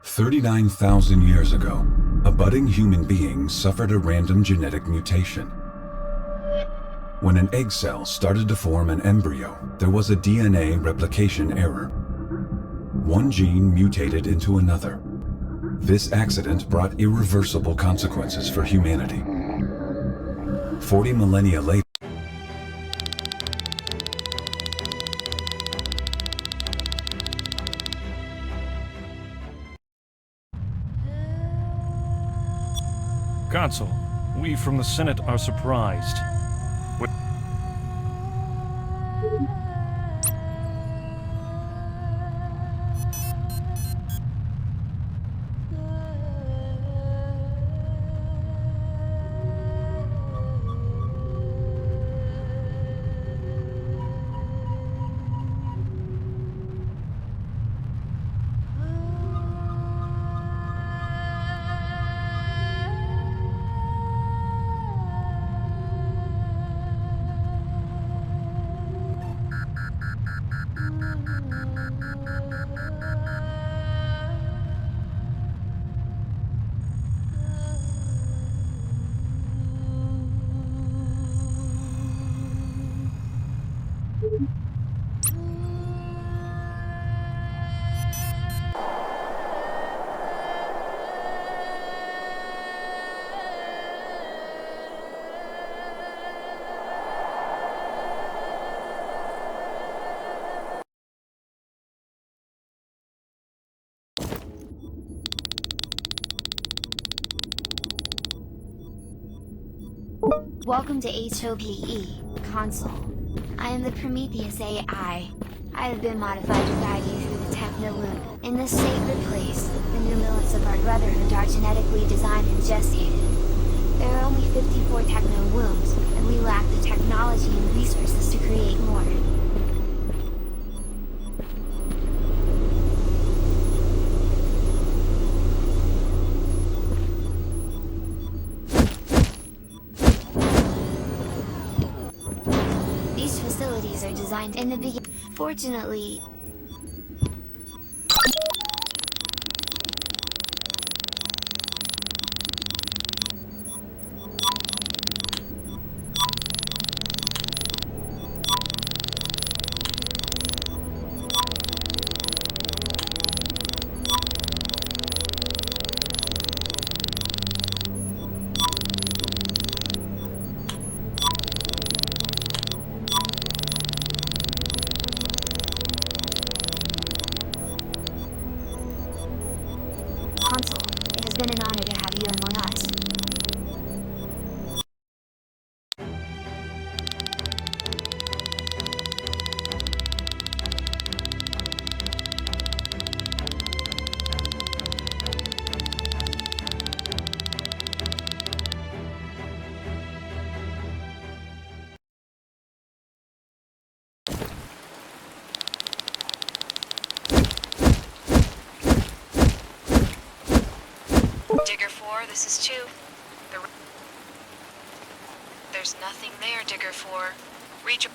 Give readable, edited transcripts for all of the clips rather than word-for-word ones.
39,000 years ago, a budding human being suffered a random genetic mutation. When an egg cell started to form an embryo, there was a DNA replication error. One gene mutated into another. This accident brought irreversible consequences for humanity. 40 millennia later, Consul, we from the Senate are surprised. Welcome to HOPE, Console. I am the Prometheus AI. I have been modified to guide you through the Techno Loop. In this sacred place, the new millets of our brotherhood are genetically designed and gestated. There are only 54 Techno wombs, and we lack the technology and resources to create more. These facilities are designed in the beginning. Fortunately, Console, it has been an honor to have you among us. Digger 4, this is 2. There's nothing there, Digger 4. Reach...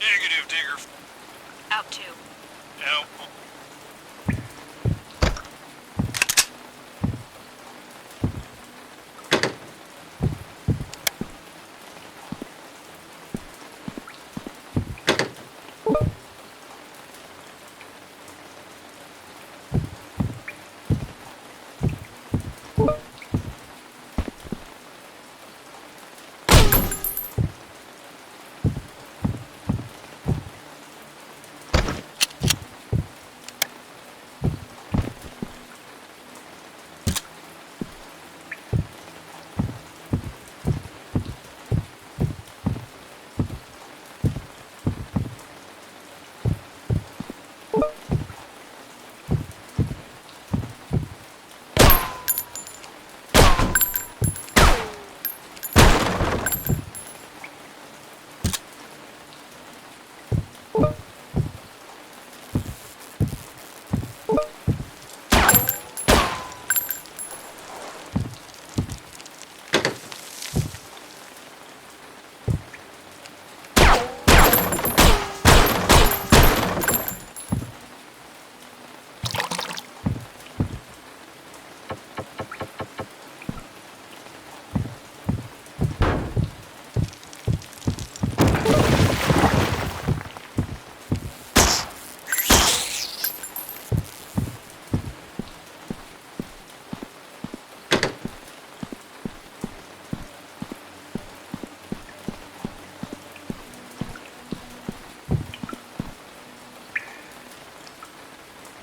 Negative, Digger. Out 2. Out.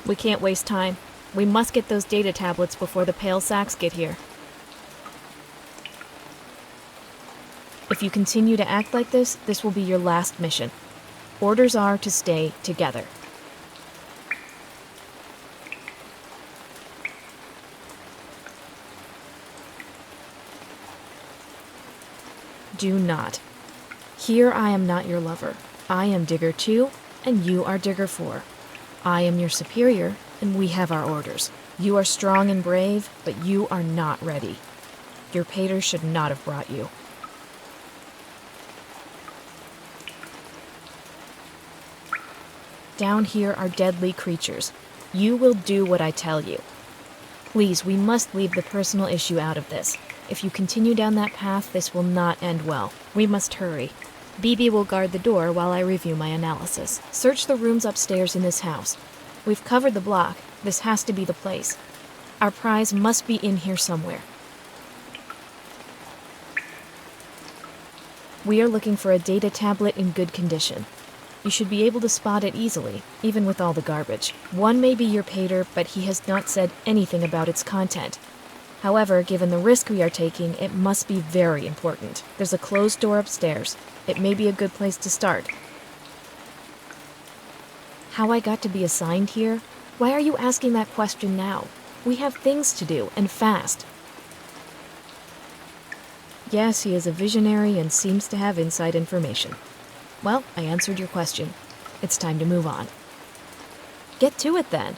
We can't waste time. We must get those data tablets before the pale sacks get here. If you continue to act like this, this will be your last mission. Orders are to stay together. Do not. Here I am not your lover. I am Digger 2, and you are Digger 4. I am your superior, and we have our orders. You are strong and brave, but you are not ready. Your pater should not have brought you. Down here are deadly creatures. You will do what I tell you. Please, we must leave the personal issue out of this. If you continue down that path, this will not end well. We must hurry. BB will guard the door while I review my analysis. Search the rooms upstairs in this house. We've covered the block. This has to be the place. Our prize must be in here somewhere. We are looking for a data tablet in good condition. You should be able to spot it easily, even with all the garbage. One may be your pater, but he has not said anything about its content. However, given the risk we are taking, it must be very important. There's a closed door upstairs. It may be a good place to start. How I got to be assigned here? Why are you asking that question now? We have things to do, and fast. Yes, he is a visionary and seems to have inside information. Well, I answered your question. It's time to move on. Get to it then.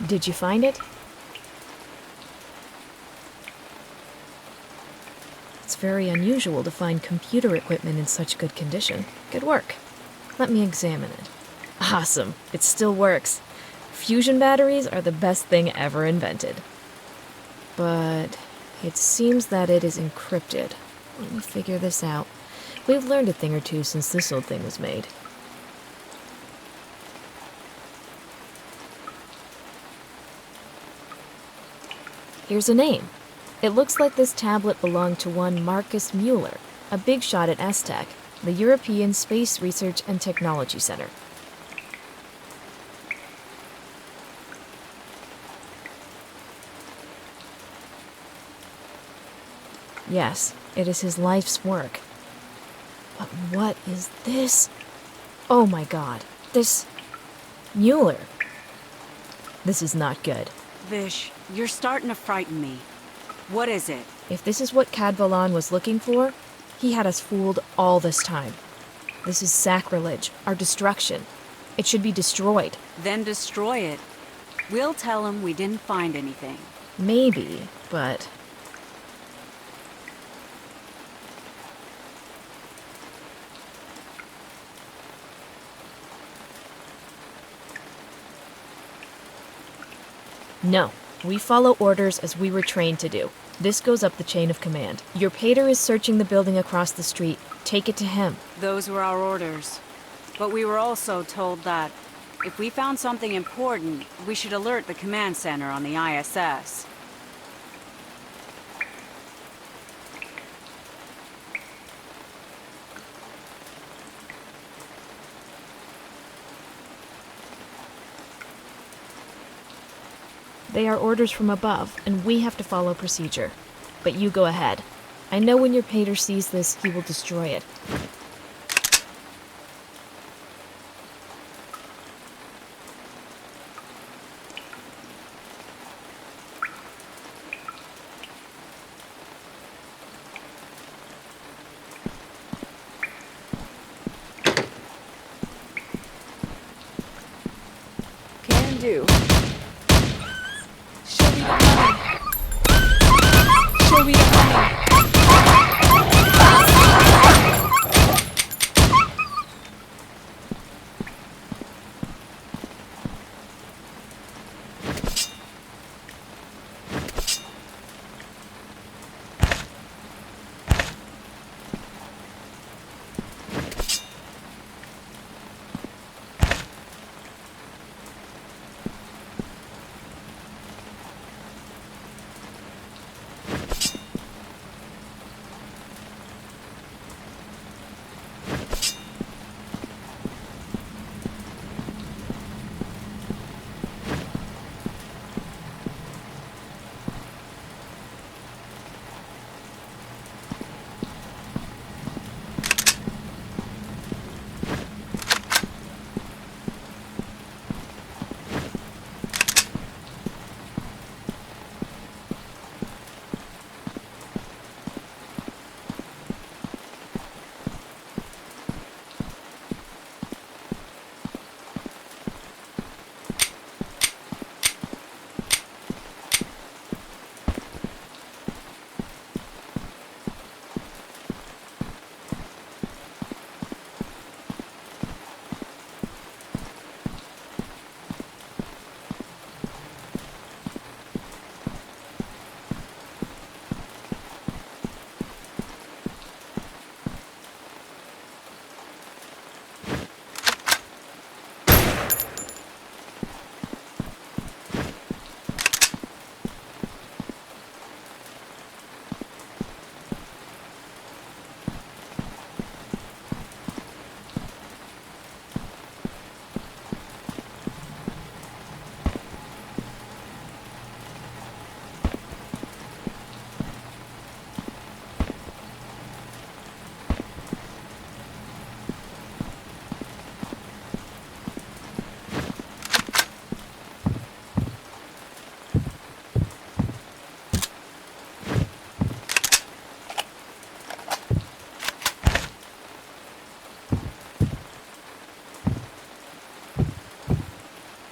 Did you find it? It's very unusual to find computer equipment in such good condition. Good work. Let me examine it. Awesome. It still works. Fusion batteries are the best thing ever invented. But it seems that it is encrypted. Let me figure this out. We've learned a thing or two since this old thing was made. Here's a name. It looks like this tablet belonged to one Marcus Mueller, a big shot at STEC, the European Space Research and Technology Center. Yes, it is his life's work. But what is this? Oh my god, this... Mueller. This is not good. Vish, you're starting to frighten me. What is it? If this is what Cadvalon was looking for, he had us fooled all this time. This is sacrilege, our destruction. It should be destroyed. Then destroy it. We'll tell him we didn't find anything. Maybe, but... No, we follow orders as we were trained to do. This goes up the chain of command. Your pater is searching the building across the street. Take it to him. Those were our orders. But we were also told that if we found something important, we should alert the command center on the ISS. They are orders from above, and we have to follow procedure. But you go ahead. I know when your pater sees this, he will destroy it. Can do. Show me the money. Show me the money.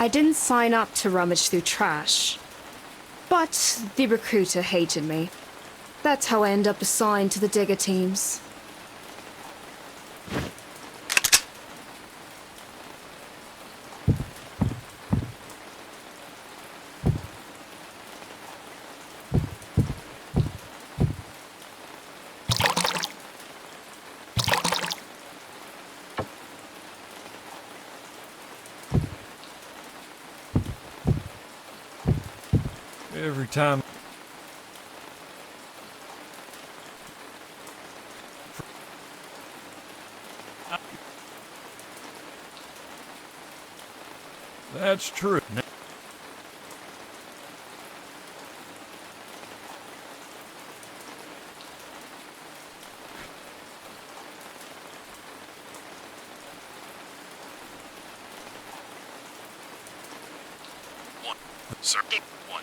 I didn't sign up to rummage through trash. But the recruiter hated me. That's how I end up assigned to the digger teams. Every time. That's true. One. Sir. One.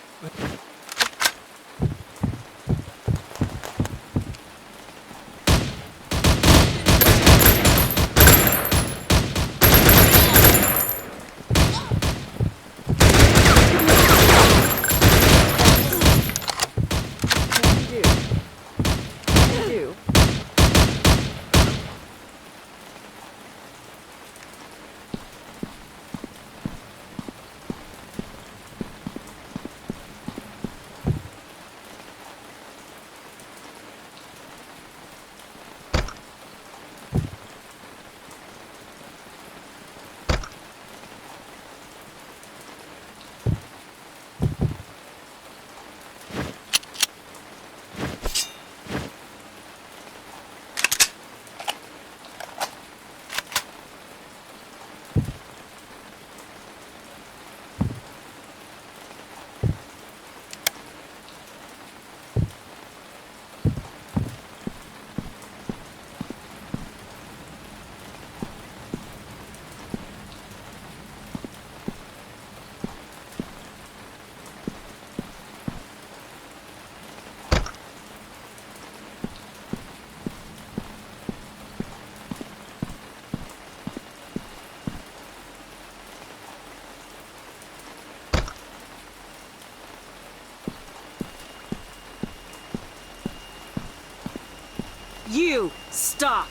You! Stop!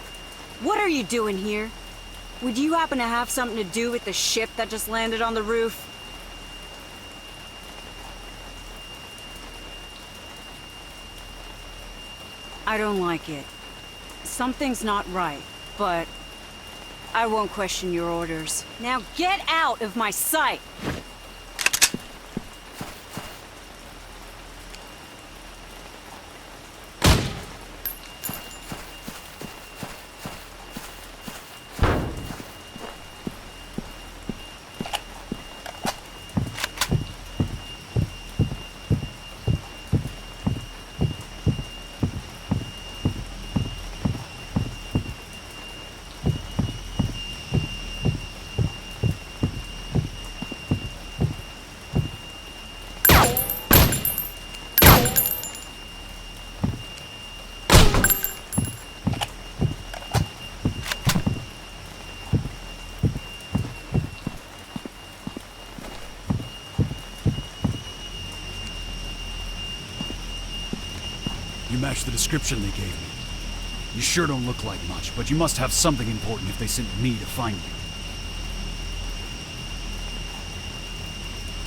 What are you doing here? Would you happen to have something to do with the ship that just landed on the roof? I don't like it. Something's not right, but I won't question your orders. Now get out of my sight! You match the description they gave me. You sure don't look like much, but you must have something important if they sent me to find you.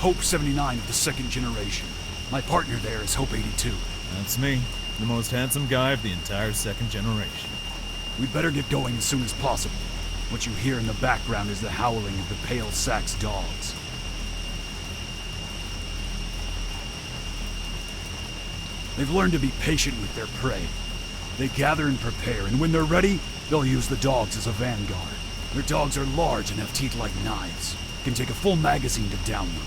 Hope 79 of the second generation. My partner there is Hope 82. That's me, the most handsome guy of the entire second generation. We'd better get going as soon as possible. What you hear in the background is the howling of the Pale Sax dogs. They've learned to be patient with their prey. They gather and prepare, and when they're ready, they'll use the dogs as a vanguard. Their dogs are large and have teeth like knives. Can take a full magazine to down them.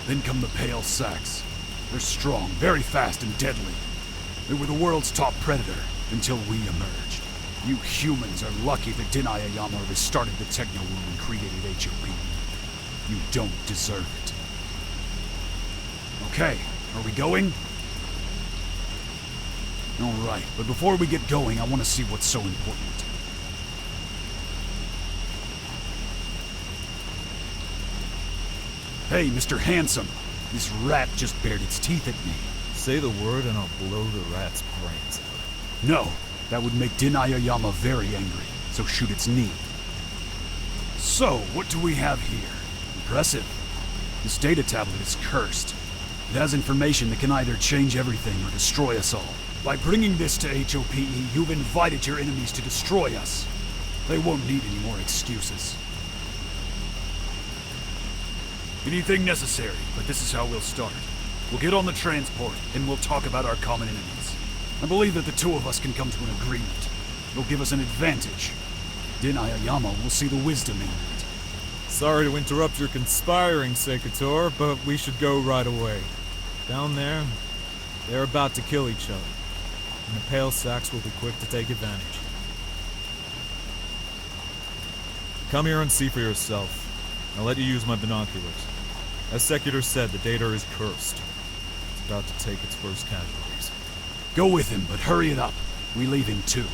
Then come the Pale Sax. They're strong, very fast, and deadly. They were the world's top predator until we emerged. You humans are lucky that Din Ayayama restarted the Techno-Womb and created HOP. You don't deserve it. Okay, are we going? Alright, but before we get going, I want to see what's so important. Hey, Mr. Handsome. This rat just bared its teeth at me. Say the word and I'll blow the rat's brains out. No, that would make Din Aoyama very angry, so shoot its knee. So, what do we have here? Impressive. This data tablet is cursed. It has information that can either change everything or destroy us all. By bringing this to HOPE, you've invited your enemies to destroy us. They won't need any more excuses. Anything necessary, but this is how we'll start. We'll get on the transport, and we'll talk about our common enemies. I believe that the two of us can come to an agreement. It'll give us an advantage. Din Aoyama will see the wisdom in it. Sorry to interrupt your conspiring, Sekitor, but we should go right away. Down there, they're about to kill each other, and the Pale Sacks will be quick to take advantage. Come here and see for yourself. I'll let you use my binoculars. As Sekitor said, the data is cursed. It's about to take its first casualties. Go with him, but hurry it up. We leave in 2.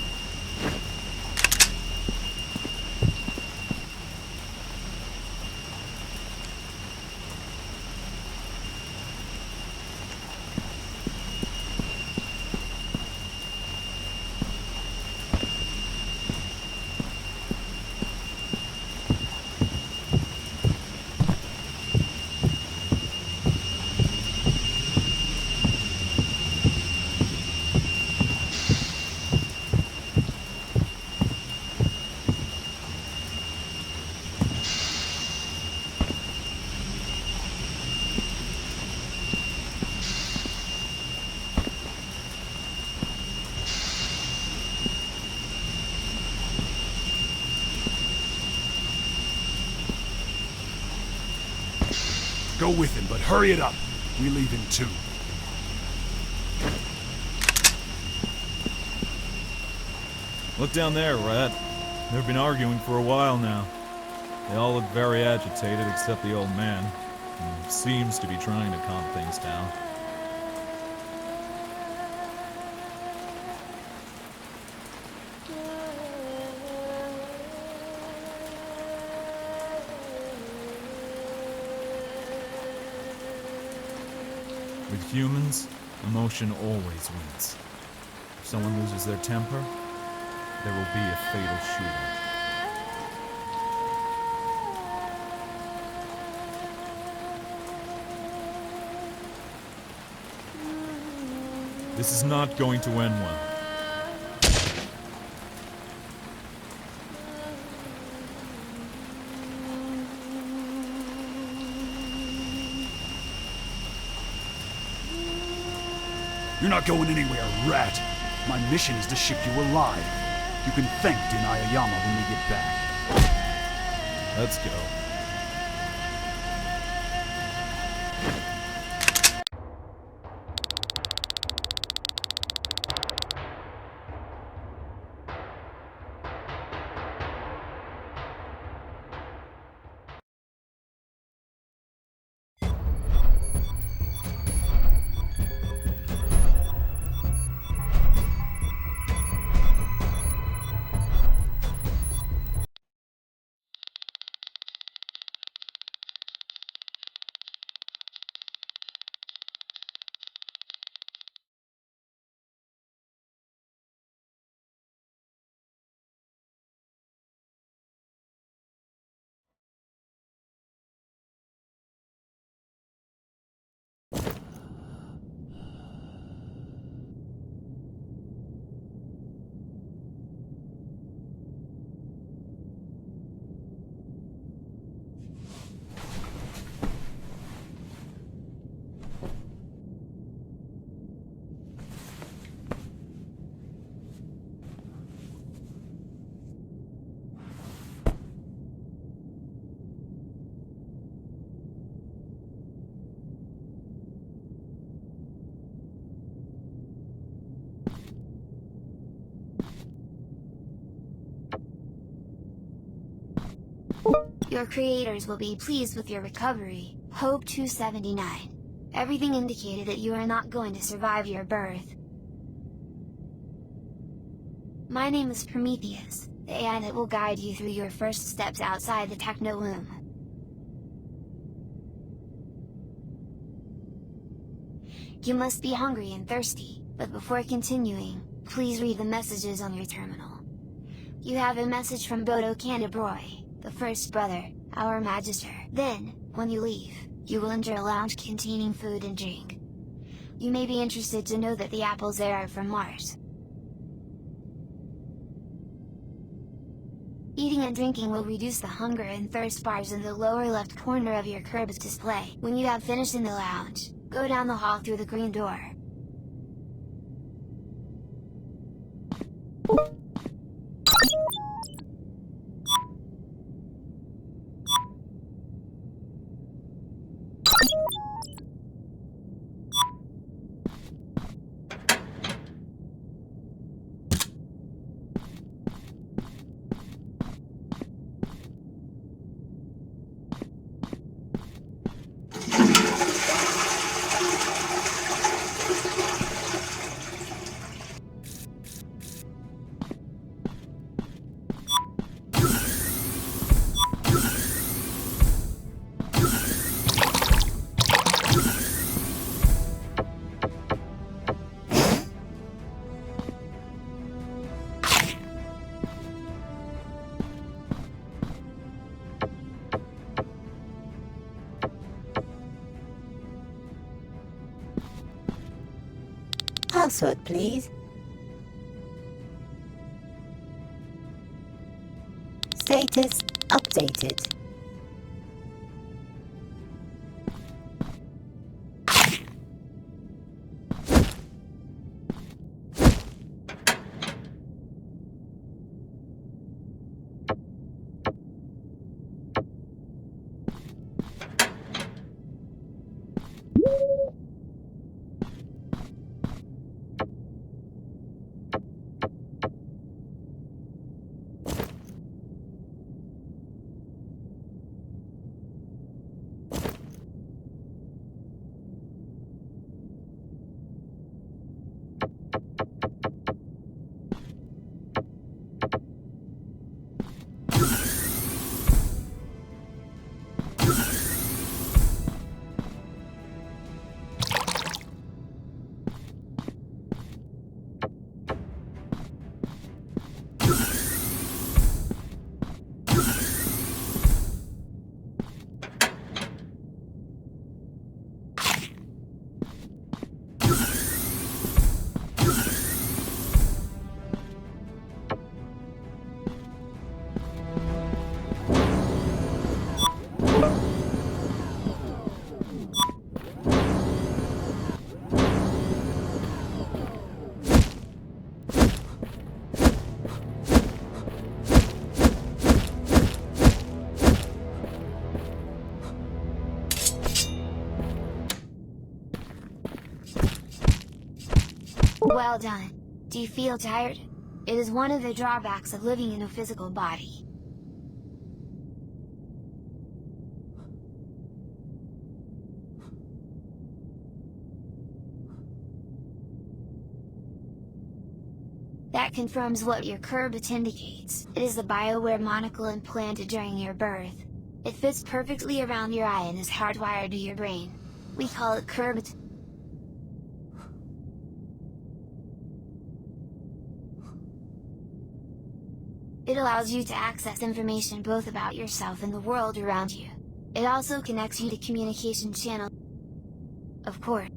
Go with him, but hurry it up. We leave in 2. Look down there, Rat. They've been arguing for a while now. They all look very agitated except the old man, who seems to be trying to calm things down. With humans, emotion always wins. If someone loses their temper, there will be a fatal shooting. This is not going to end well. You're not going anywhere, rat. My mission is to ship you alive. You can thank Din Aoyama when we get back. Let's go. Your creators will be pleased with your recovery, Hope 279. Everything indicated that you are not going to survive your birth. My name is Prometheus, the AI that will guide you through your first steps outside the techno womb. You must be hungry and thirsty, but before continuing, please read the messages on your terminal. You have a message from Bodo Candabroi, the first brother, our Magister. Then, when you leave, you will enter a lounge containing food and drink. You may be interested to know that the apples there are from Mars. Eating and drinking will reduce the hunger and thirst bars in the lower left corner of your Kerb's display. When you have finished in the lounge, go down the hall through the green door. Password, please. Status updated. Well done. Do you feel tired? It is one of the drawbacks of living in a physical body. That confirms what your Kerbit indicates. It is the BioWare monocle implanted during your birth. It fits perfectly around your eye and is hardwired to your brain. We call it Kerbit. It allows you to access information both about yourself and the world around you. It also connects you to communication channels. Of course.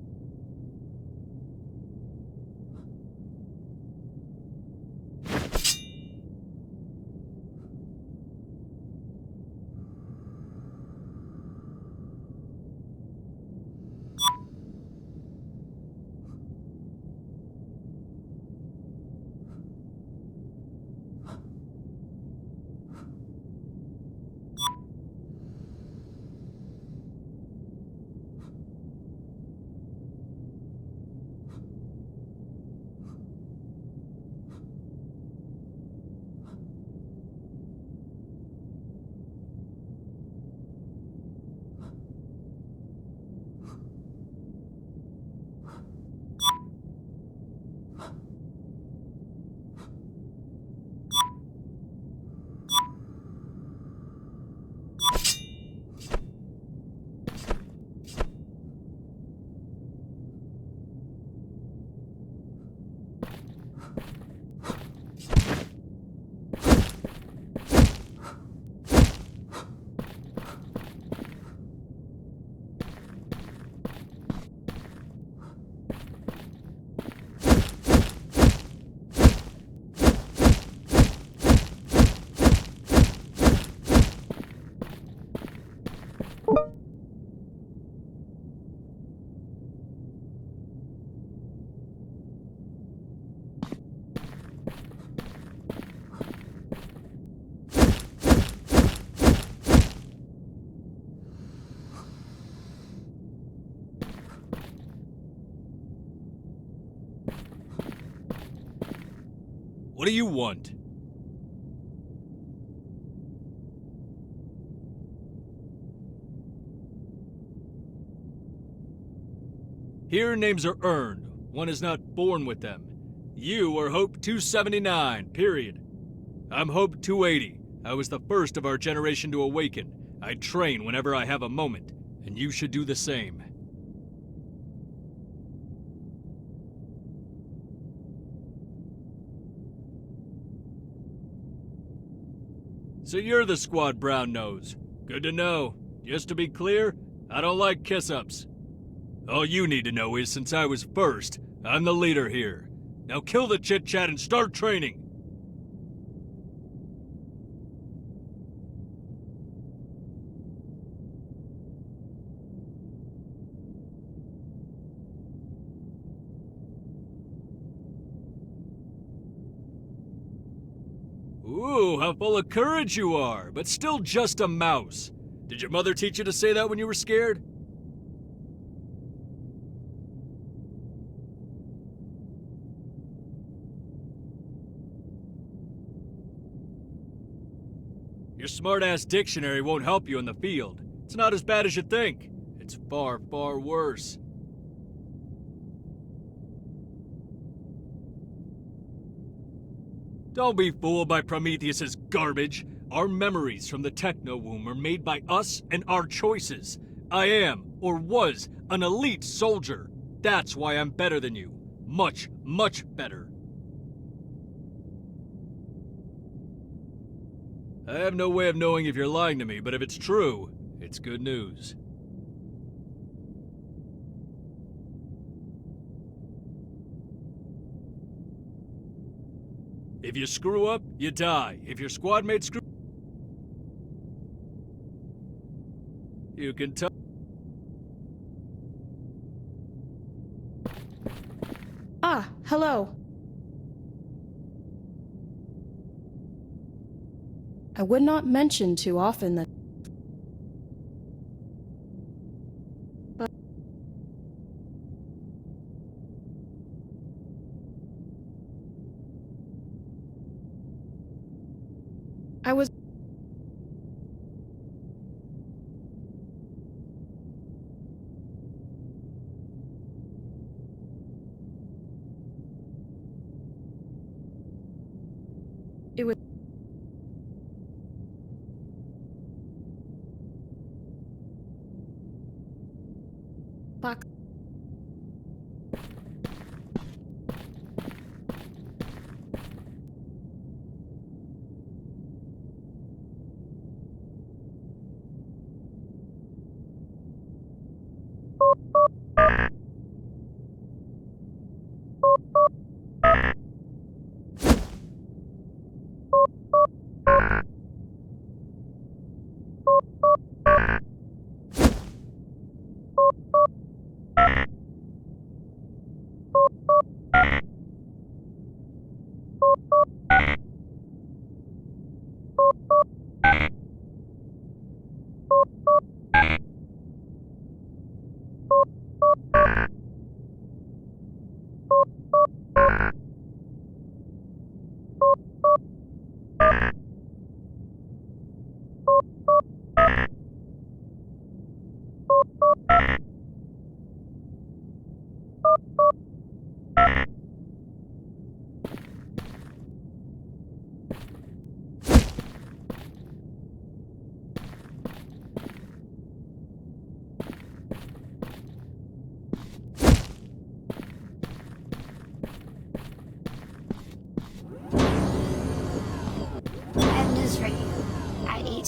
What do you want? Here names are earned. One is not born with them. You are Hope 279, period. I'm Hope 280. I was the first of our generation to awaken. I train whenever I have a moment, and you should do the same. So you're the squad brown nose. Good to know. Just to be clear, I don't like kiss-ups. All you need to know is since I was first, I'm the leader here. Now kill the chit-chat and start training! Ooh, how full of courage you are, but still just a mouse. Did your mother teach you to say that when you were scared? Your smart-ass dictionary won't help you in the field. It's not as bad as you think. It's far, far worse. Don't be fooled by Prometheus's garbage. Our memories from the Techno-Womb are made by us and our choices. I am, or was, an elite soldier. That's why I'm better than you. Much, much better. I have no way of knowing if you're lying to me, but if it's true, it's good news. If you screw up, you die. If your squad mates screw... You can tell... Ah, hello. I would not mention too often that... But... I was... It was... Fuck.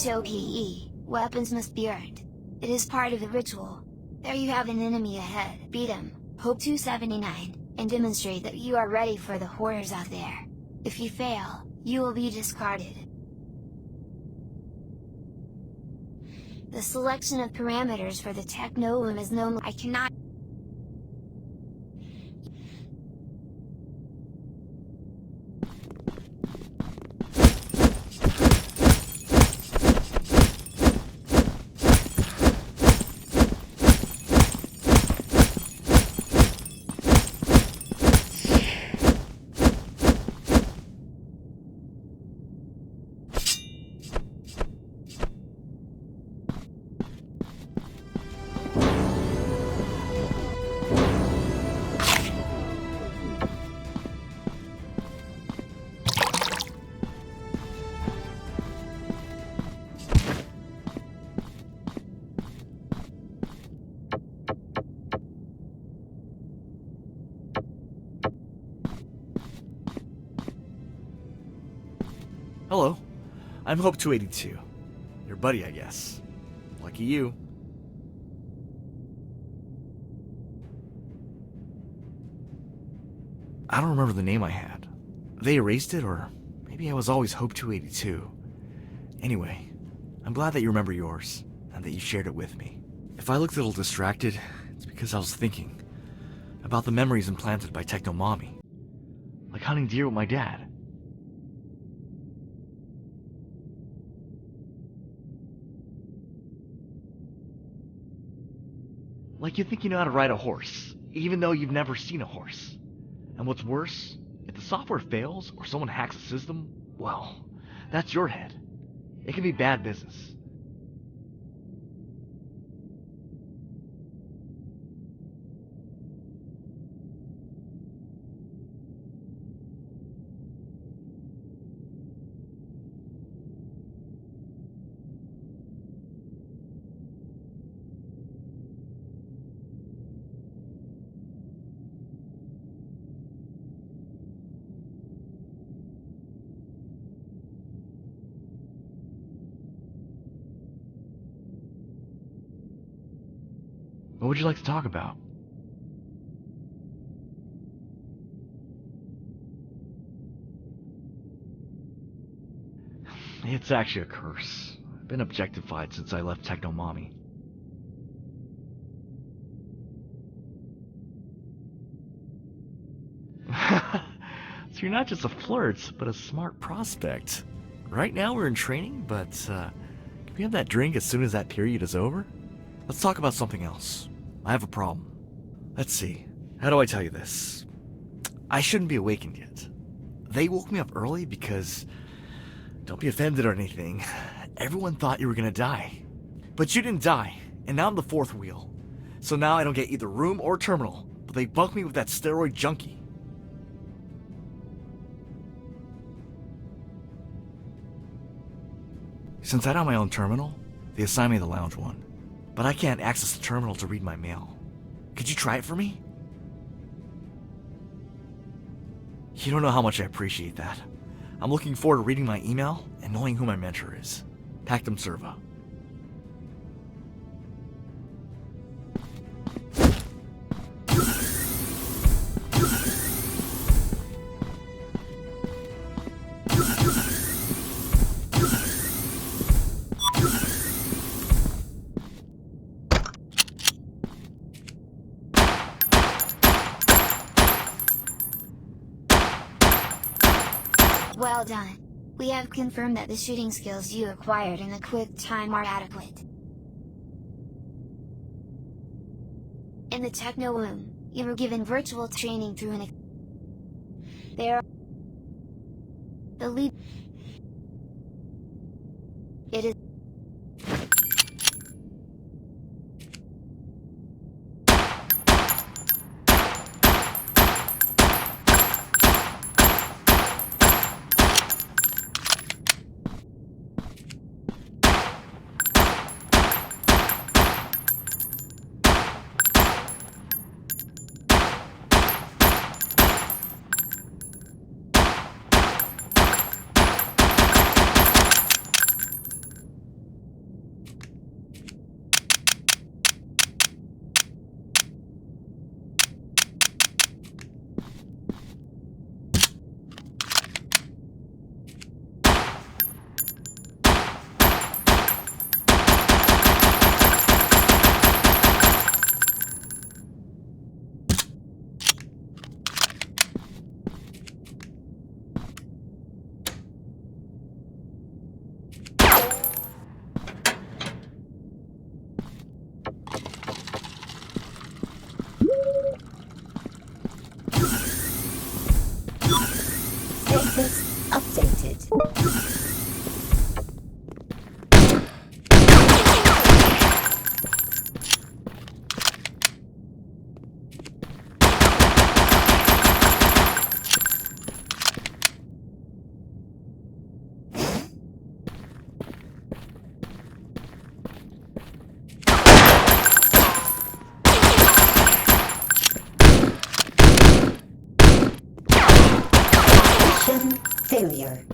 HOPE. Weapons must be earned. It is part of the ritual. There you have an enemy ahead. Beat him, Hope 279, and demonstrate that you are ready for the horrors out there. If you fail, you will be discarded. The selection of parameters for the Techno-Womb is known. I cannot... Hello. I'm Hope 282. Your buddy, I guess. Lucky you. I don't remember the name I had. They erased it, or maybe I was always Hope 282. Anyway, I'm glad that you remember yours, and that you shared it with me. If I looked a little distracted, it's because I was thinking about the memories implanted by Techno Mommy. Like hunting deer with my dad. Like you think you know how to ride a horse, even though you've never seen a horse. And what's worse, if the software fails or someone hacks the system, well, that's your head. It can be bad business. What would you like to talk about? It's actually a curse. I've been objectified since I left Techno Mommy. So you're not just a flirt, but a smart prospect. Right now we're in training, but can we have that drink as soon as that period is over? Let's talk about something else. I have a problem. Let's see. How do I tell you this? I shouldn't be awakened yet. They woke me up early because... Don't be offended or anything. Everyone thought you were gonna die. But you didn't die, and now I'm the fourth wheel. So now I don't get either room or terminal, but they bunked me with that steroid junkie. Since I don't have my own terminal, they assigned me the lounge one. But I can't access the terminal to read my mail. Could you try it for me? You don't know how much I appreciate that. I'm looking forward to reading my email and knowing who my mentor is. Pactum Serva. Well done. We have confirmed that the shooting skills you acquired in a quick time are adequate. In the Techno Womb, you were given virtual training through an... There... The lead... It is... Status updated. Mission failure.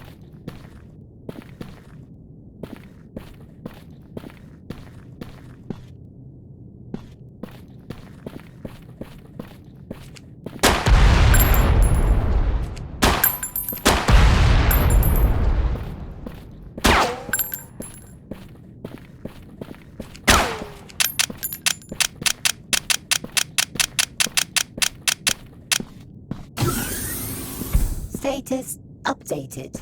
Status updated.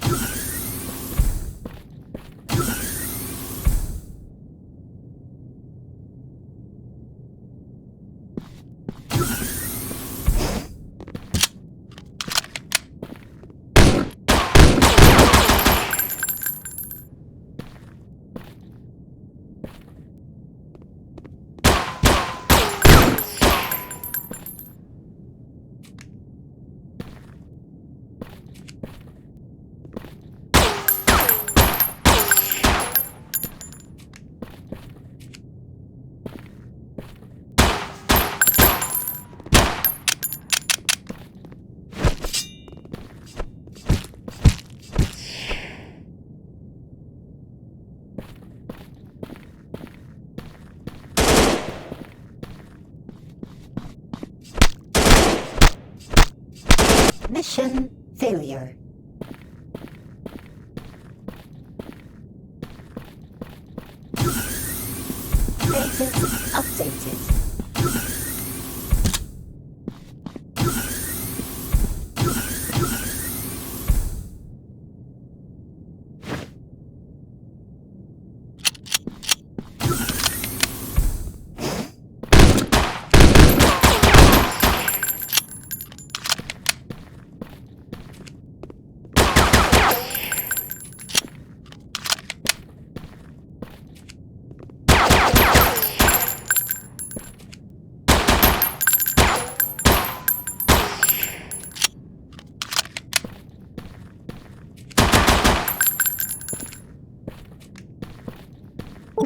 Mission failure. Status updated.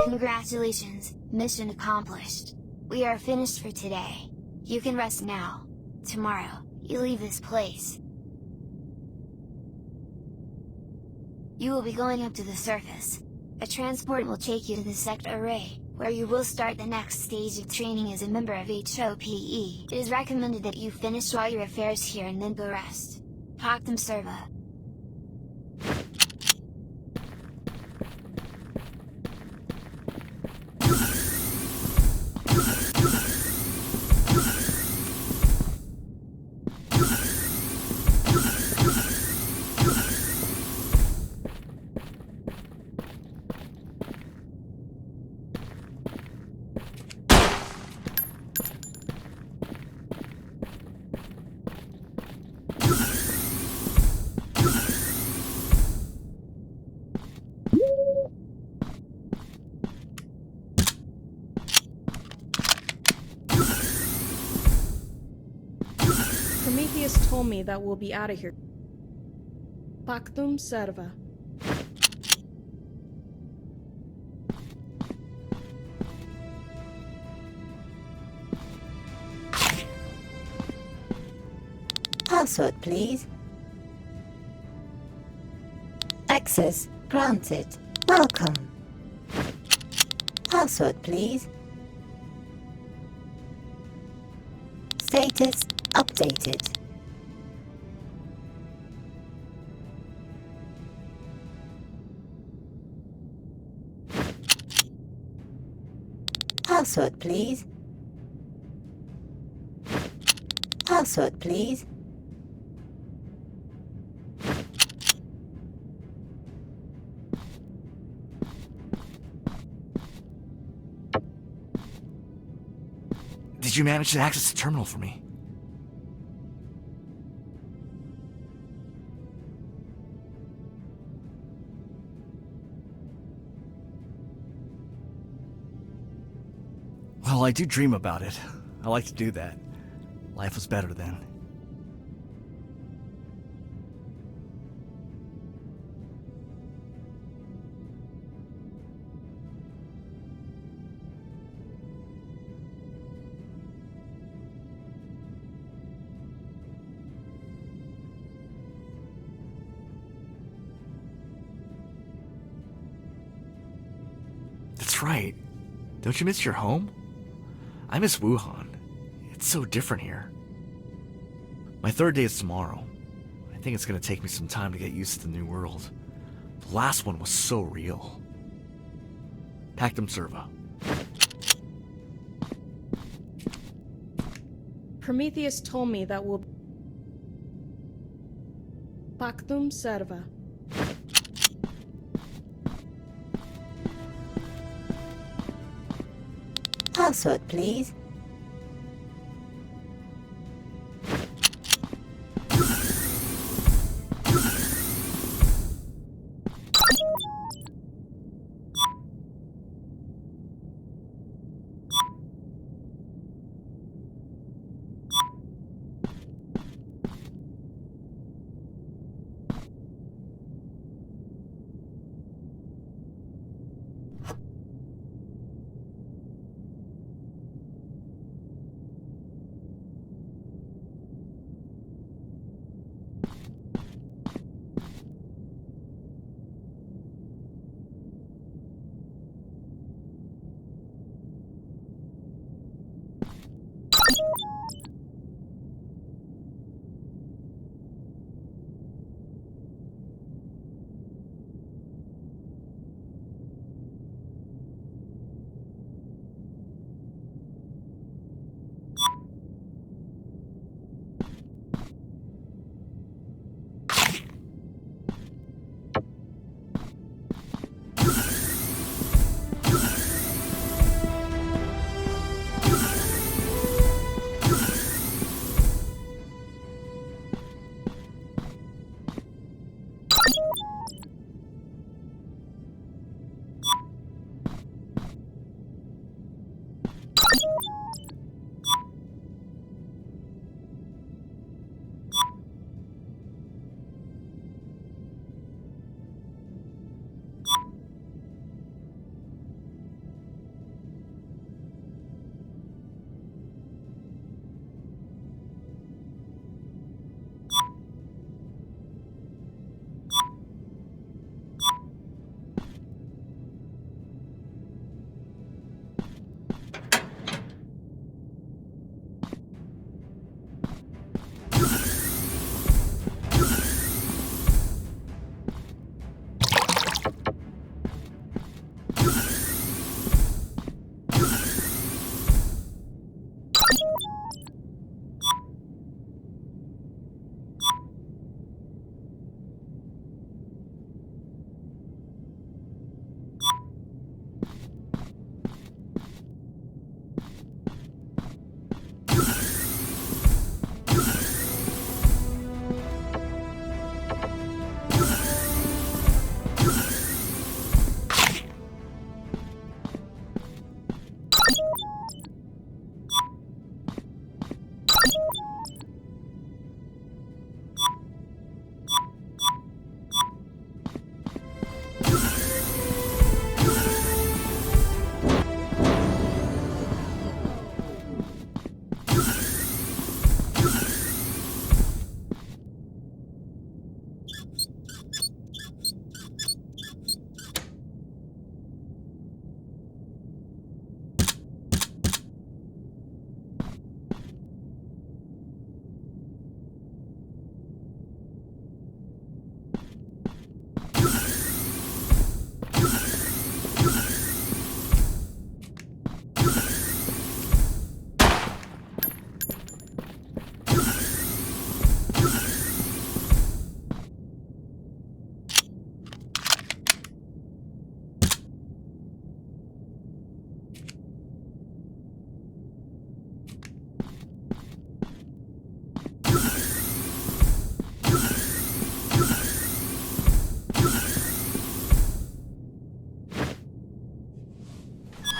Congratulations, mission accomplished. We are finished for today. You can rest now. Tomorrow, you leave this place. You will be going up to the surface. A transport will take you to the sector array, where you will start the next stage of training as a member of HOPE. It is recommended that you finish all your affairs here and then go rest. Pactum serva. Prometheus told me that we'll be out of here. Pactum serva. Password, please. Access granted. Welcome. Password, please. Status updated. Password, please. Password, please. Did you manage to access the terminal for me? Well, I do dream about it. I like to do that. Life was better then. That's right. Don't you miss your home? I miss Wuhan. It's so different here. My third day is tomorrow. I think it's gonna take me some time to get used to the new world. The last one was so real. Pactum serva. Prometheus told me that we'll... Pactum serva. Password, please.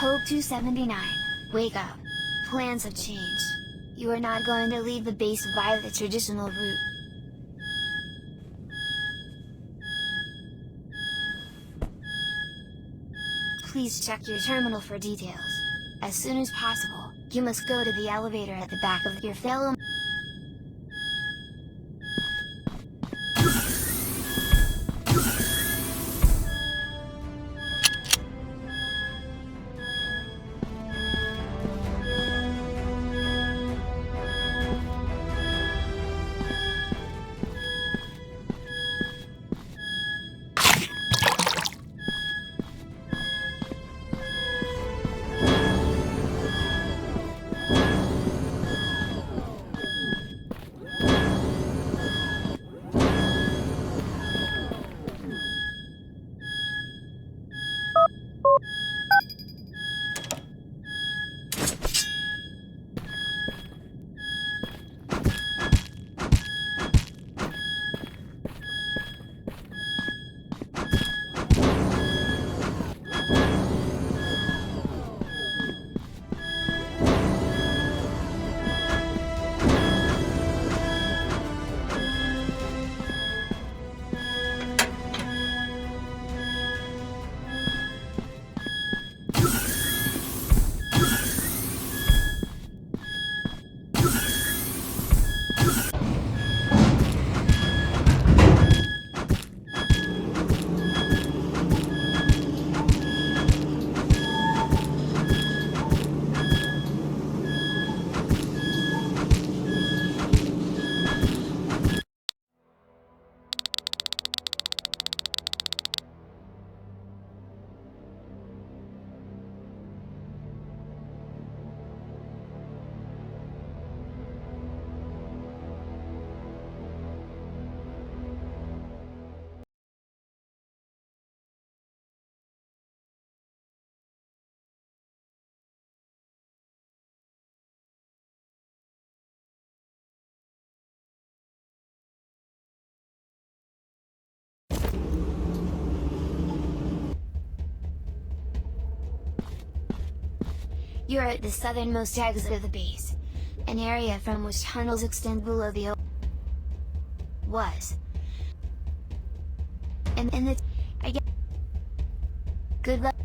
Hope 279, wake up. Plans have changed. You are not going to leave the base via the traditional route. Please check your terminal for details. As soon as possible, you must go to the elevator at the back of your fellow. You're at the southernmost exit of the base, an area from which tunnels extend below the was. And the I get good luck.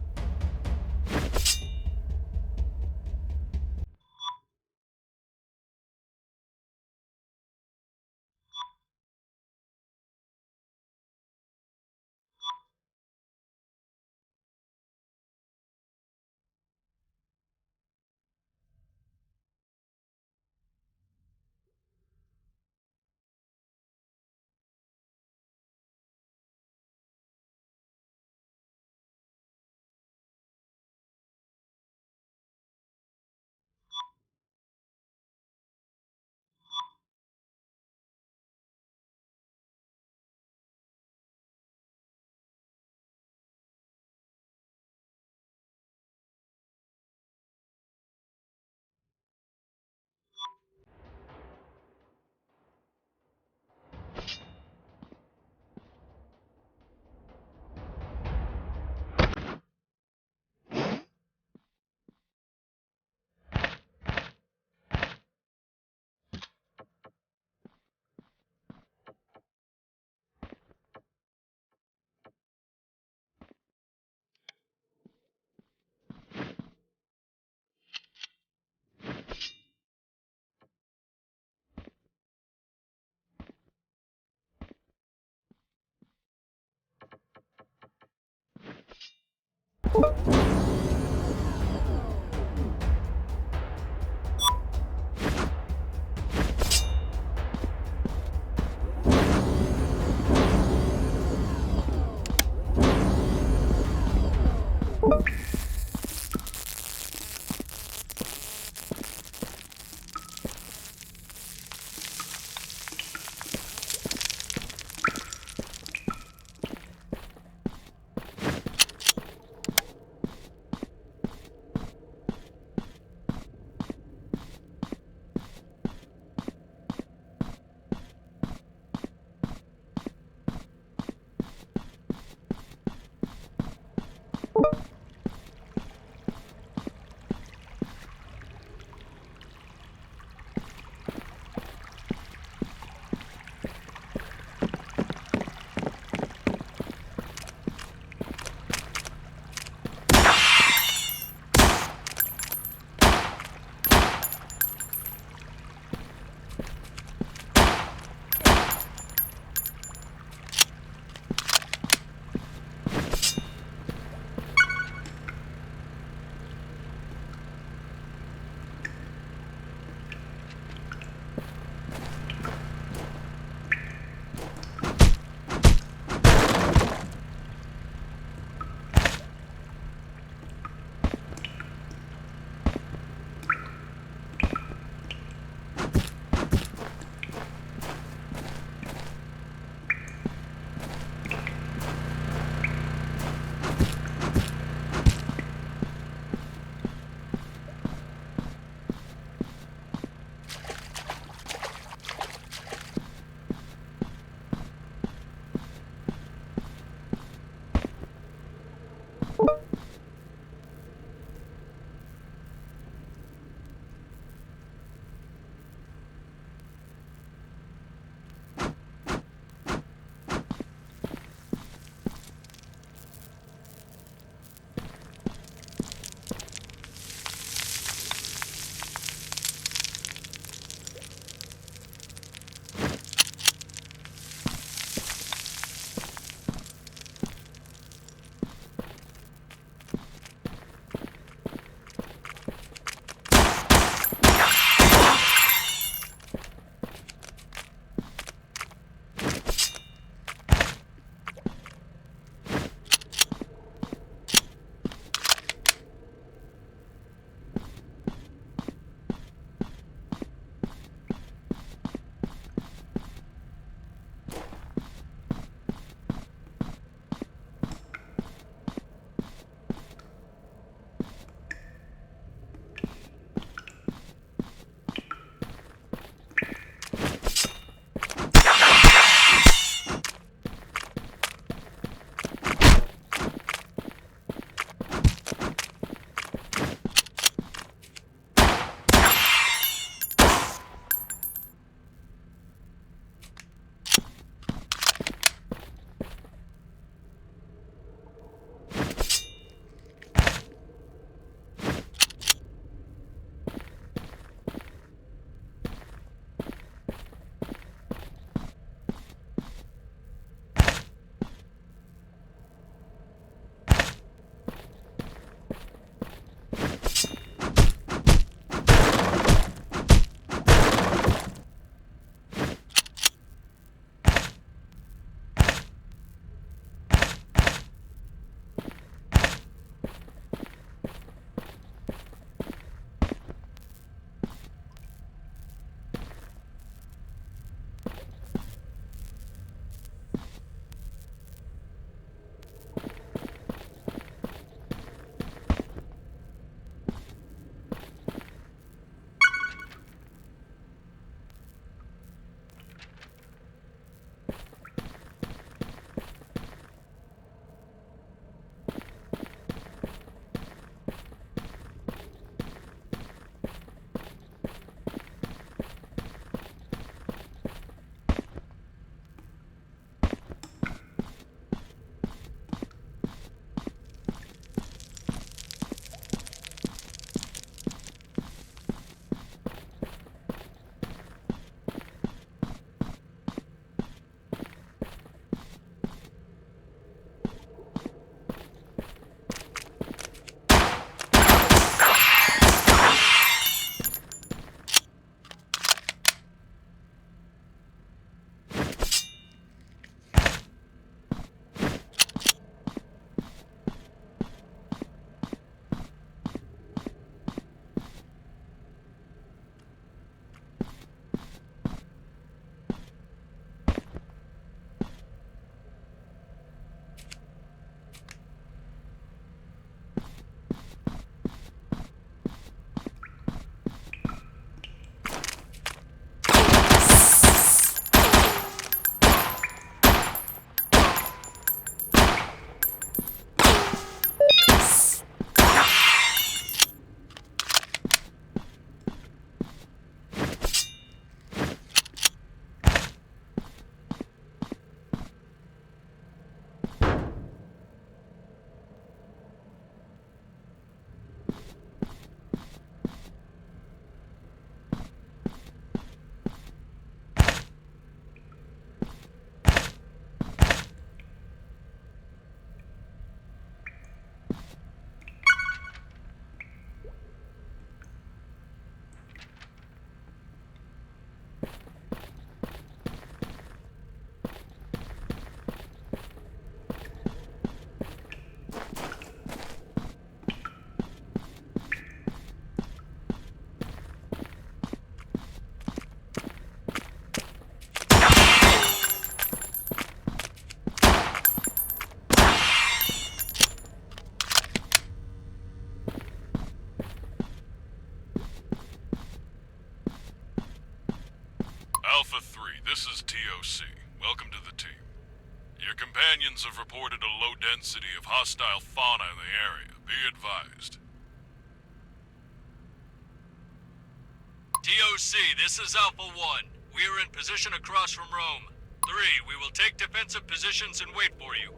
Alpha 3, this is TOC. Welcome to the team. Your companions have reported a low density of hostile fauna in the area. Be advised. TOC, this is Alpha 1. We are in position across from Rome. 3, we will take defensive positions and wait for you.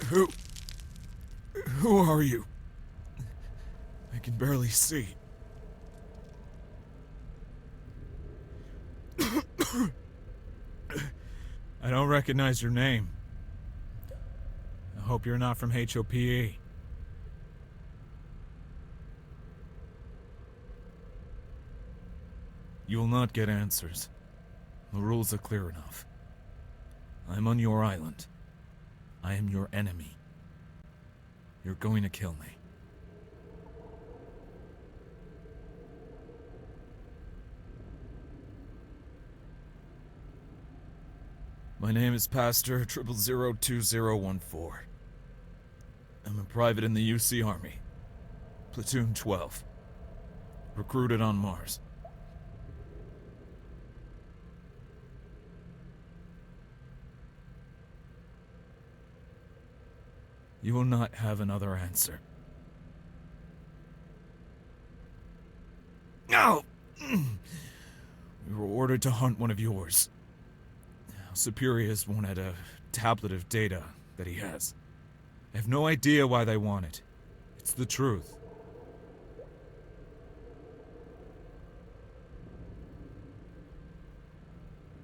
Who? Who are you? I can barely see. I don't recognize your name. I hope you're not from HOPE. You will not get answers. The rules are clear enough. I'm on your island. I am your enemy. You're going to kill me. My name is Pastor 0002014. I'm a private in the UC Army. Platoon 12. Recruited on Mars. You will not have another answer. No! We were ordered to hunt one of yours. Superior's wanted a tablet of data that he has. I have no idea why they want it. It's the truth.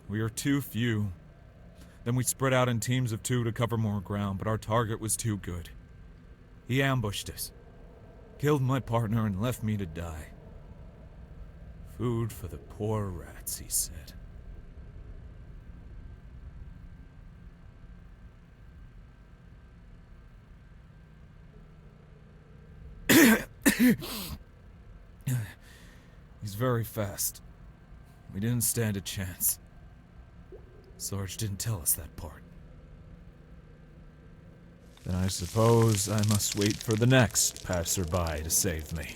We are too few. Then we spread out in teams of 2 to cover more ground, but our target was too good. He ambushed us, killed my partner, and left me to die. Food for the poor rats, he said. He's very fast. We didn't stand a chance. Sarge didn't tell us that part. Then I suppose I must wait for the next passerby to save me.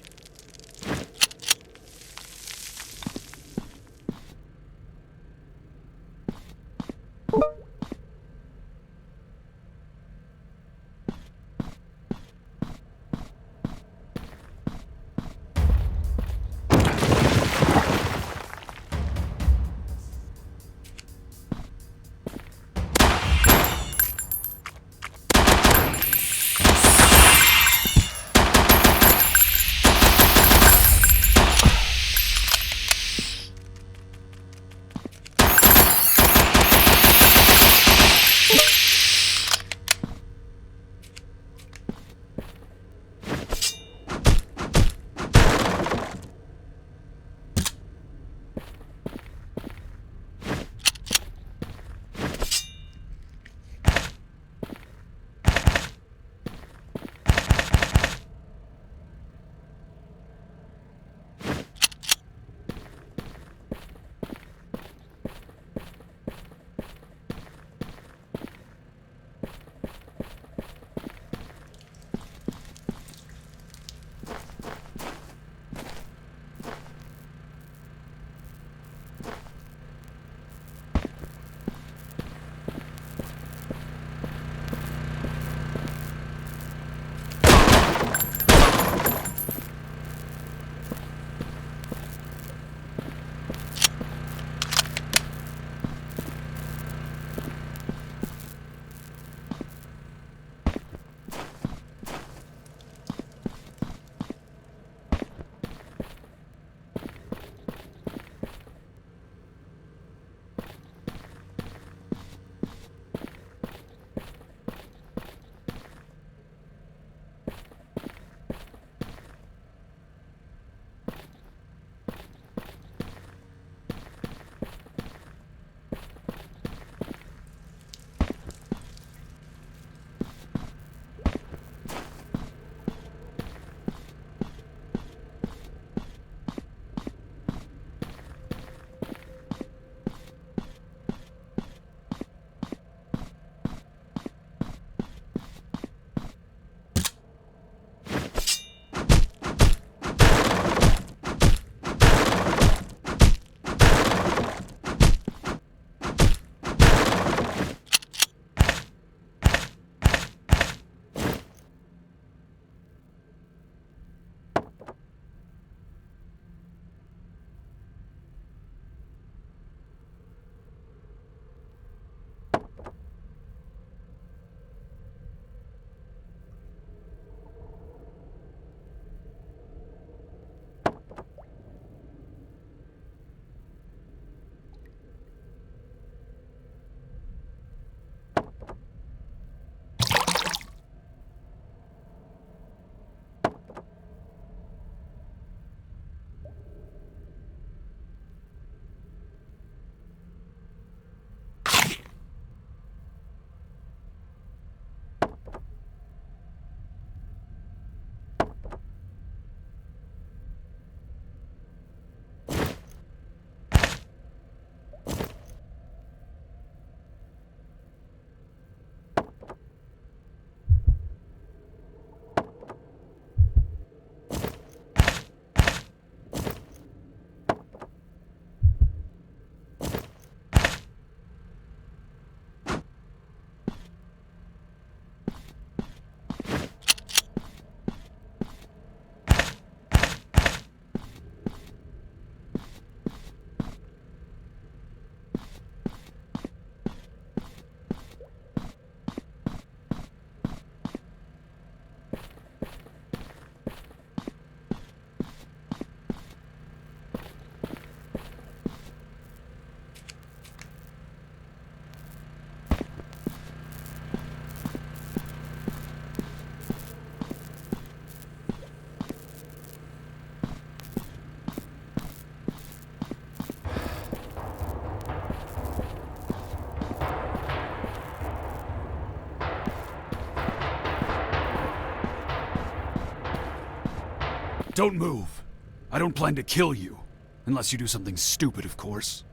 Don't move. I don't plan to kill you. Unless you do something stupid, of course.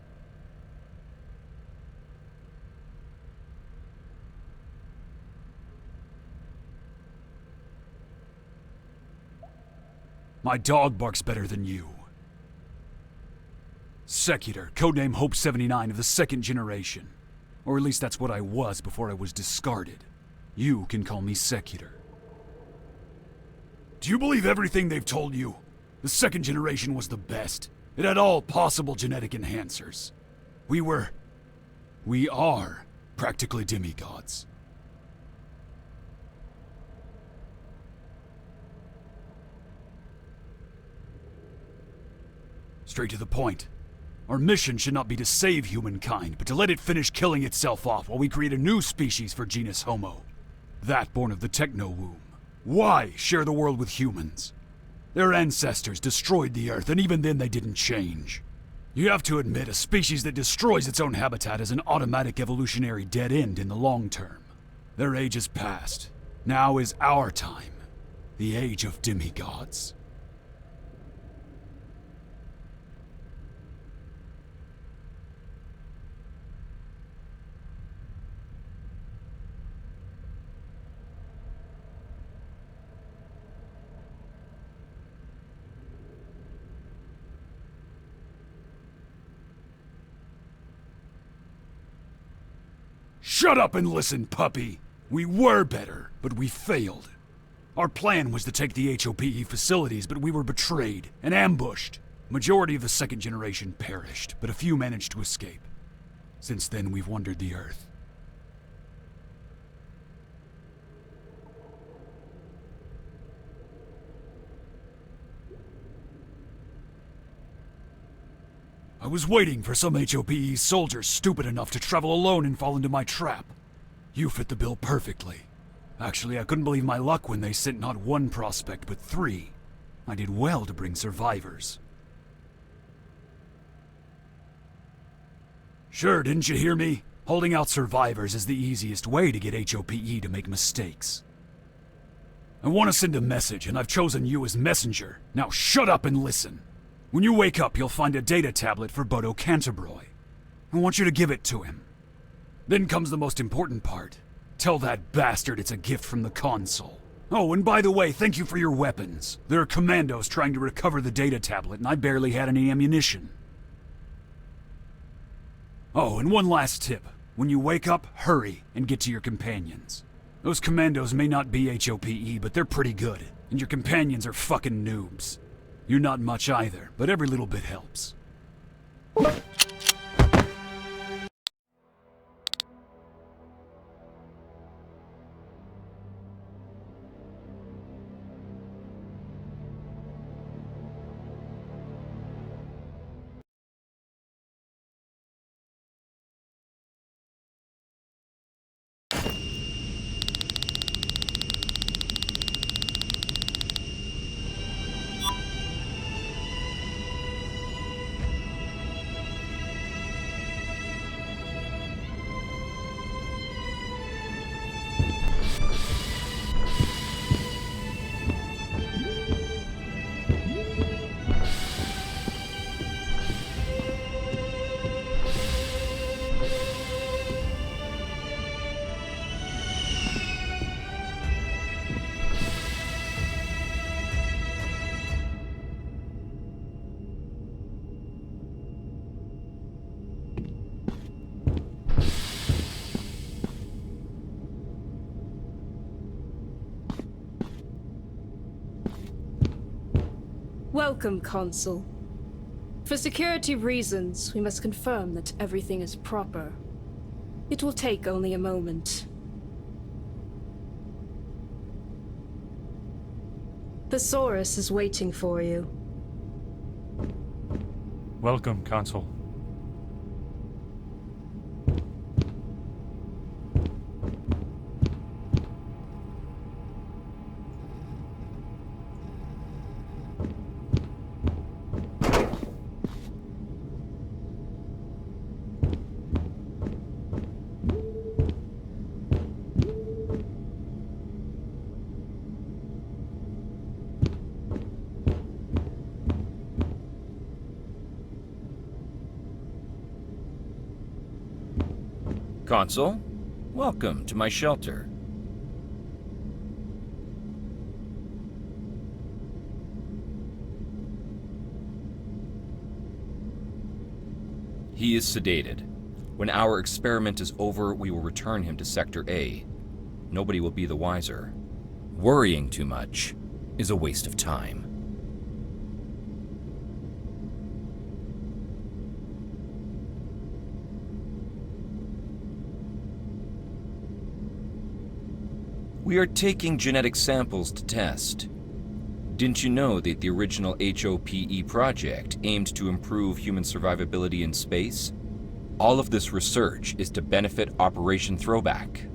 My dog barks better than you. Secutor, codename Hope 79 of the second generation. Or at least that's what I was before I was discarded. You can call me Secutor. Do you believe everything they've told you? The second generation was the best. It had all possible genetic enhancers. We are practically demigods. Straight to the point. Our mission should not be to save humankind, but to let it finish killing itself off while we create a new species for genus Homo. That born of the techno-womb. Why share the world with humans? Their ancestors destroyed the Earth, and even then they didn't change. You have to admit, a species that destroys its own habitat is an automatic evolutionary dead end in the long term. Their age is past. Now is our time. The age of demigods. Shut up and listen, puppy! We were better, but we failed. Our plan was to take the HOPE facilities, but we were betrayed and ambushed. Majority of the second generation perished, but a few managed to escape. Since then, we've wandered the Earth. I was waiting for some HOPE soldier stupid enough to travel alone and fall into my trap. You fit the bill perfectly. Actually, I couldn't believe my luck when they sent not one prospect, but 3. I did well to bring survivors. Sure, didn't you hear me? Holding out survivors is the easiest way to get HOPE to make mistakes. I want to send a message, and I've chosen you as messenger. Now shut up and listen. When you wake up, you'll find a data tablet for Bodo Canterbury. I want you to give it to him. Then comes the most important part. Tell that bastard it's a gift from the console. Oh, and by the way, thank you for your weapons. There are commandos trying to recover the data tablet, and I barely had any ammunition. Oh, and one last tip. When you wake up, hurry and get to your companions. Those commandos may not be HOPE, but they're pretty good, and your companions are fucking noobs. You're not much either, but every little bit helps. Welcome, Consul. For security reasons, we must confirm that everything is proper. It will take only a moment. Thesaurus is waiting for you. Welcome, Consul. Consul, welcome to my shelter. He is sedated. When our experiment is over, we will return him to Sector A. Nobody will be the wiser. Worrying too much is a waste of time. We are taking genetic samples to test. Didn't you know that the original HOPE project aimed to improve human survivability in space? All of this research is to benefit Operation Throwback.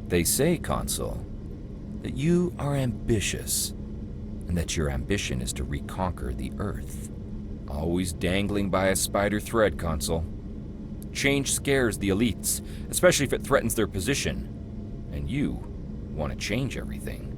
They say, Consul, that you are ambitious, and that your ambition is to reconquer the Earth. Always dangling by a spider thread, Consul. Change scares the elites, especially if it threatens their position. And you want to change everything.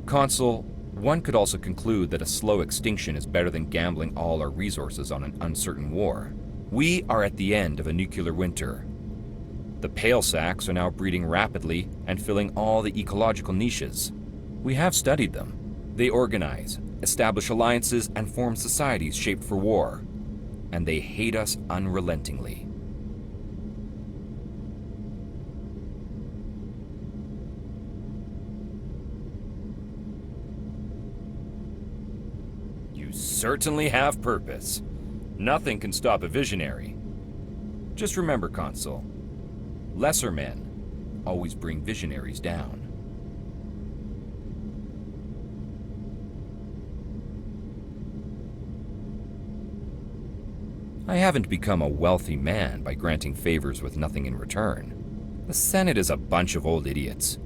Consul, one could also conclude that a slow extinction is better than gambling all our resources on an uncertain war. We are at the end of a nuclear winter. The pale sacks are now breeding rapidly and filling all the ecological niches. We have studied them. They organize, establish alliances, and form societies shaped for war. And they hate us unrelentingly. Certainly have purpose. Nothing can stop a visionary. Just remember, Consul, lesser men always bring visionaries down. I haven't become a wealthy man by granting favors with nothing in return. The Senate is a bunch of old idiots.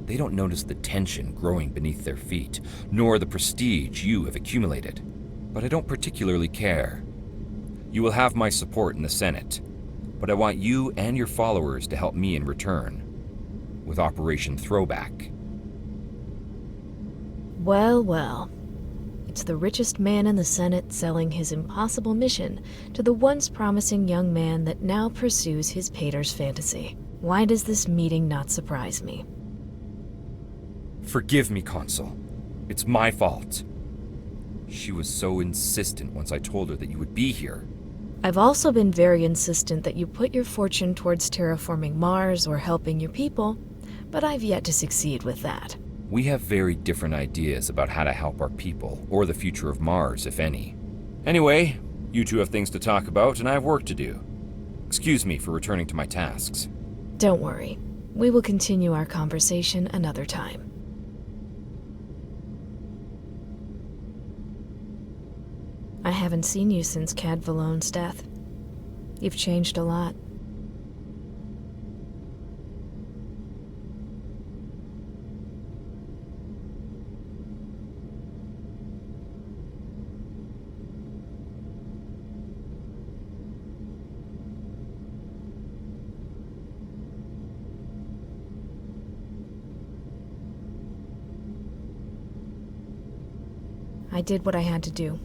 They don't notice the tension growing beneath their feet, nor the prestige you have accumulated. But I don't particularly care. You will have my support in the Senate, but I want you and your followers to help me in return, with Operation Throwback. Well, well. It's the richest man in the Senate selling his impossible mission to the once promising young man that now pursues his pater's fantasy. Why does this meeting not surprise me? Forgive me, Consul. It's my fault. She was so insistent once I told her that you would be here. I've also been very insistent that you put your fortune towards terraforming Mars or helping your people, but I've yet to succeed with that. We have very different ideas about how to help our people, or the future of Mars, if any. Anyway, you two have things to talk about, and I have work to do. Excuse me for returning to my tasks. Don't worry. We will continue our conversation another time. I haven't seen you since Cad Vallone's death. You've changed a lot. I did what I had to do.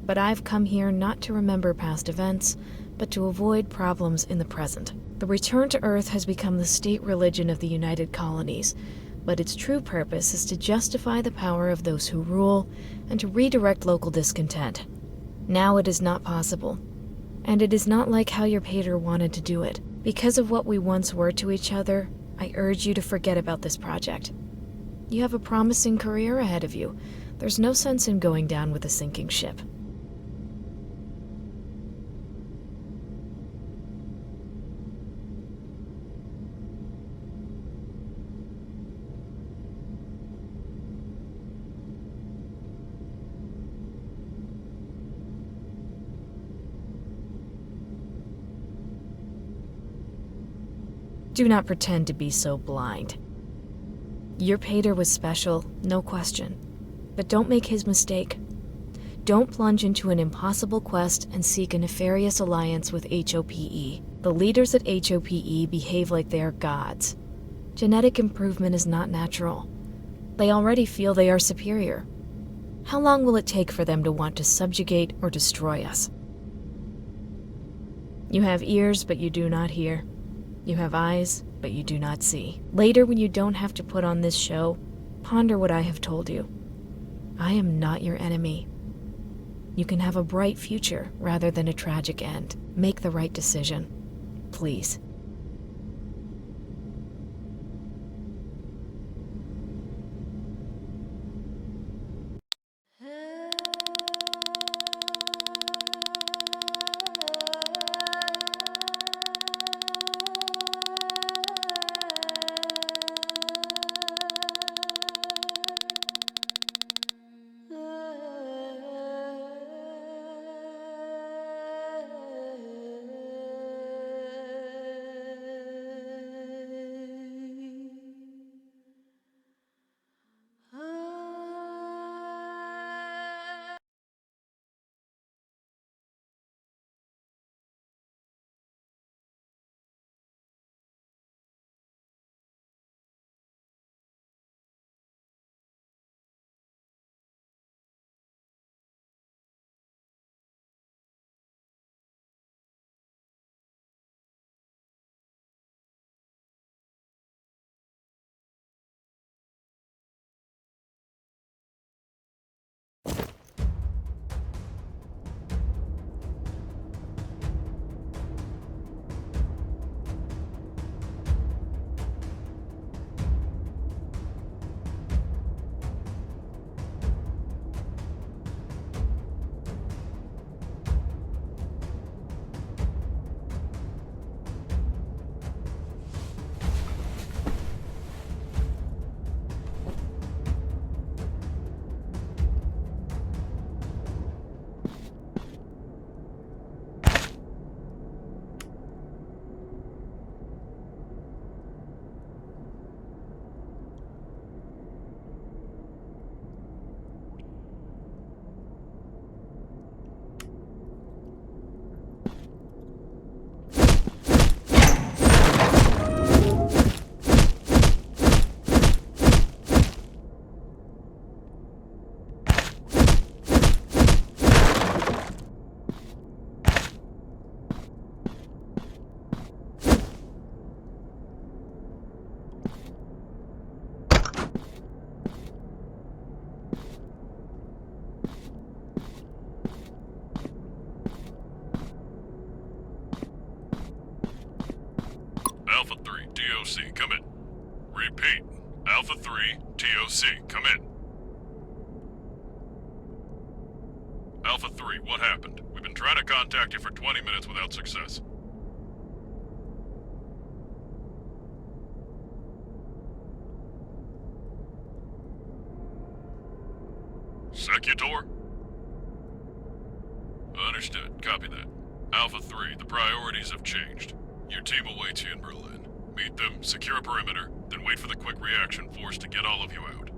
But I've come here not to remember past events, but to avoid problems in the present. The return to Earth has become the state religion of the United Colonies, but its true purpose is to justify the power of those who rule and to redirect local discontent. Now it is not possible, and it is not like how your pater wanted to do it. Because of what we once were to each other, I urge you to forget about this project. You have a promising career ahead of you. There's no sense in going down with a sinking ship. Do not pretend to be so blind. Your pater was special, no question. But don't make his mistake. Don't plunge into an impossible quest and seek a nefarious alliance with HOPE. The leaders at HOPE behave like they are gods. Genetic improvement is not natural. They already feel they are superior. How long will it take for them to want to subjugate or destroy us? You have ears, but you do not hear. You have eyes, but you do not see. Later, when you don't have to put on this show, ponder what I have told you. I am not your enemy. You can have a bright future rather than a tragic end. Make the right decision. Please. Alpha 3, TOC, come in. Repeat. Alpha 3, TOC, come in. Alpha 3, what happened? We've been trying to contact you for 20 minutes without success. Secutor? Understood. Copy that. Alpha 3, the priorities have changed. Your team awaits you in Berlin. Meet them, secure a perimeter, then wait for the quick reaction force to get all of you out.